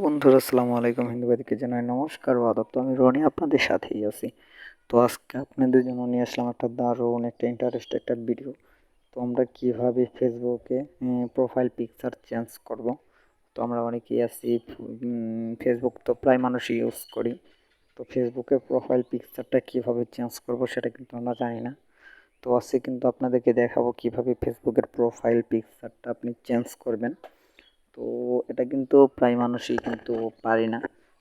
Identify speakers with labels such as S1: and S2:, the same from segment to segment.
S1: বন্ধুরা, আসসালামু আলাইকুম। হিন্দুবাদীকে জানাই নমস্কার ও আদাব। তো আমি রনি আপনাদের সাথেই আছি। তো আজকে আপনাদের জন্য নিয়ে আসলাম একটা দারুণ একটা ইন্টারেস্ট একটা ভিডিও। তো আমরা কিভাবে ফেসবুকে প্রোফাইল পিকচার চেঞ্জ করব। তো আমরা অনেকেই আছি, ফেসবুক তো প্রায় মানুষই ইউজ করি। তো ফেসবুকে প্রোফাইল পিকচারটা কিভাবে চেঞ্জ করব সেটা কিন্তু আমরা জানি না। তো আজকে কিন্তু আপনাদেরকে দেখাবো কিভাবে ফেসবুকের প্রোফাইল পিকচারটা আপনি চেঞ্জ করবেন। তো এটা কিন্তু প্রায় মানুষই কিন্তু পারি না।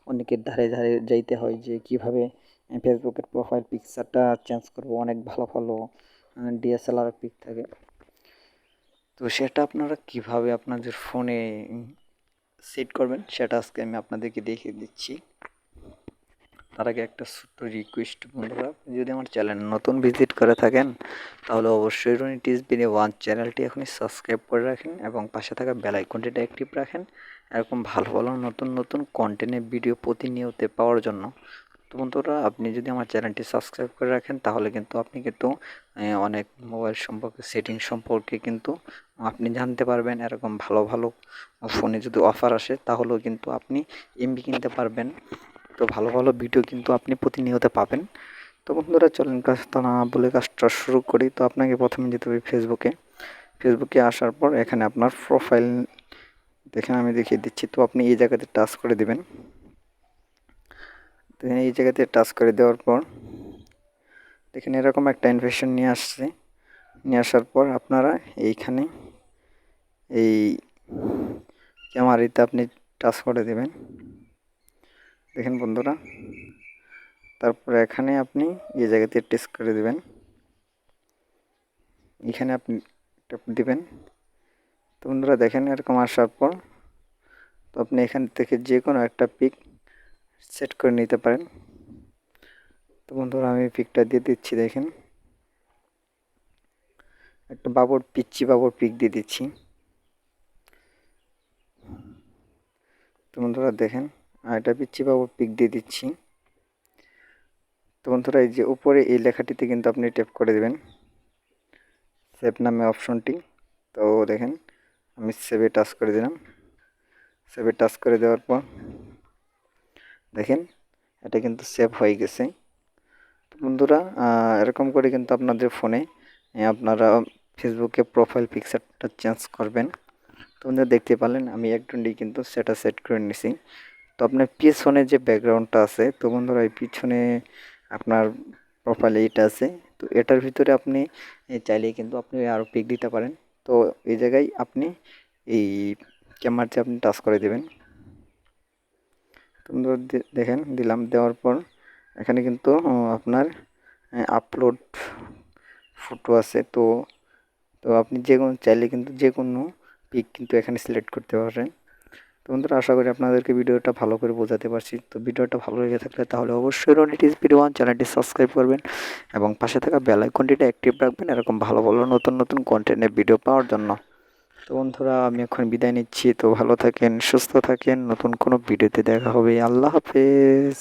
S1: অনেকের ধারে ধারে যাইতে হয় যে কিভাবে ফেসবুকের প্রোফাইল পিকচারটা চেঞ্জ করব। অনেক ভালো ভালো ডিএসএলআর পিক থাকে। তো সেটা আপনারা কিভাবে আপনাদের ফোনে সেট করবেন সেটা আজকে আমি আপনাদেরকে দেখিয়ে দিচ্ছি। তার আগে একটা ছোট্ট রিকোয়েস্ট বন্ধুরা, যদি আমার চ্যানেল নতুন ভিজিট করে থাকেন তাহলে অবশ্যই রনি টিজবিডি ওয়ান চ্যানেলটি এখনই সাবস্ক্রাইব করে রাখেন এবং পাশে থাকা বেল আইকনটিটা অ্যাক্টিভ রাখেন এরকম ভালো ভালো নতুন নতুন কন্টেন্টের ভিডিও প্রতিনিয়ত পাওয়ার জন্য। তো বন্ধুরা, আপনি যদি আমার চ্যানেলটি সাবস্ক্রাইব করে রাখেন তাহলে কিন্তু আপনি কিন্তু অনেক মোবাইল সম্পর্কে সেটিং সম্পর্কে কিন্তু আপনি জানতে পারবেন। এরকম ভালো ভালো ফোনে যদি অফার আসে তাহলেও কিন্তু আপনি এমবি কিনতে পারবেন। তো ভালো ভালো ভিডিও কিন্তু আপনি প্রতিনিয়ত পাবেন। তো বন্ধুরা, চলেন কাজটা না বলে কাজটা শুরু করি। তো আপনাকে প্রথমে যেতে হবে ফেসবুকে আসার পর এখানে আপনার প্রোফাইল দেখেন, আমি দেখিয়ে দিচ্ছি। তো আপনি এই জায়গাতে টাচ করে দেবেন। দেখেন এই জায়গাতে টাচ করে দেওয়ার পর দেখেন এরকম একটা ইনফরমেশন নিয়ে আসছে। নিয়ে আসার পর আপনারা এইখানে এই ক্যামেরাতে আপনি টাচ করে দেবেন। দেখেন বন্ধুরা, তারপরে এখানে আপনি এই জায়গাতে টাচ করে দেবেন। এখানে আপনি দিবেন। তো বন্ধুরা দেখেন এরকম আসার পর তো আপনি এখান থেকে যে কোনো একটা পিক সেট করে নিতে পারেন। তো বন্ধুরা, আমি পিকটা দিয়ে দিচ্ছি। দেখেন একটা পিচ্চি বাবুর পিক দিয়ে দিচ্ছি। তো বন্ধুরা দেখেন এটা পিচ্চি বাবুর পিক দিয়ে দিচ্ছি। তো বন্ধুরা, এই যে উপরে এই লেখাটিতে কিন্তু আপনি ট্যাপ করে দেবেন, সেভ নামে অপশনটি। তো দেখেন আমি সেভে টাচ করে দিলাম। সেভে টাচ করে দেওয়ার পর দেখেন এটা কিন্তু সেভ হয়ে গেছে। তো বন্ধুরা, এরকম করে কিন্তু আপনাদের ফোনে আপনারা ফেসবুকে প্রোফাইল পিকচারটা চেঞ্জ করবেন। তো বন্ধুরা দেখতে পারলেন আমি একটুন্ডি কিন্তু সেটা সেট করে নিছি। তো আপনার পিছনে যে ব্যাকগ্রাউন্ডটা আছে, তো বন্ধুরা এই পিছনে আপনার প্রোফাইলে এটা আছে। তো এটার ভিতরে আপনি চাইলেই কিন্তু আপনি আরও পিক দিতে পারেন। তো এই জায়গায় আপনি এই ক্যামেরাতে আপনি টাচ করে দেবেন। তো বন্ধুরা দেখেন দিলাম, দেওয়ার পর এখানে কিন্তু আপনার আপলোড ফটো আছে। তো তো আপনি যে কোনো চাইলে কিন্তু যে কোনো পিক কিন্তু এখানে সিলেক্ট করতে পারেন। তো বন্ধুরা, আশা করি আপনাদেরকে ভিডিওটা ভালো করে বোঝাতে পারছি। তো ভিডিওটা ভালো লেগে থাকলে তাহলে অবশ্যই রনি টিজবিডি ওয়ান চ্যানেলটি সাবস্ক্রাইব করবেন এবং পাশে থাকা বেল আইকনটিটা অ্যাক্টিভ রাখবেন এরকম ভালো ভালো নতুন নতুন কন্টেন্টের ভিডিও পাওয়ার জন্য। তো বন্ধুরা, আমি এখন বিদায় নিচ্ছি। তো ভালো থাকেন, সুস্থ থাকেন, নতুন কোনো ভিডিওতে দেখা হবে। আল্লাহ হাফেজ।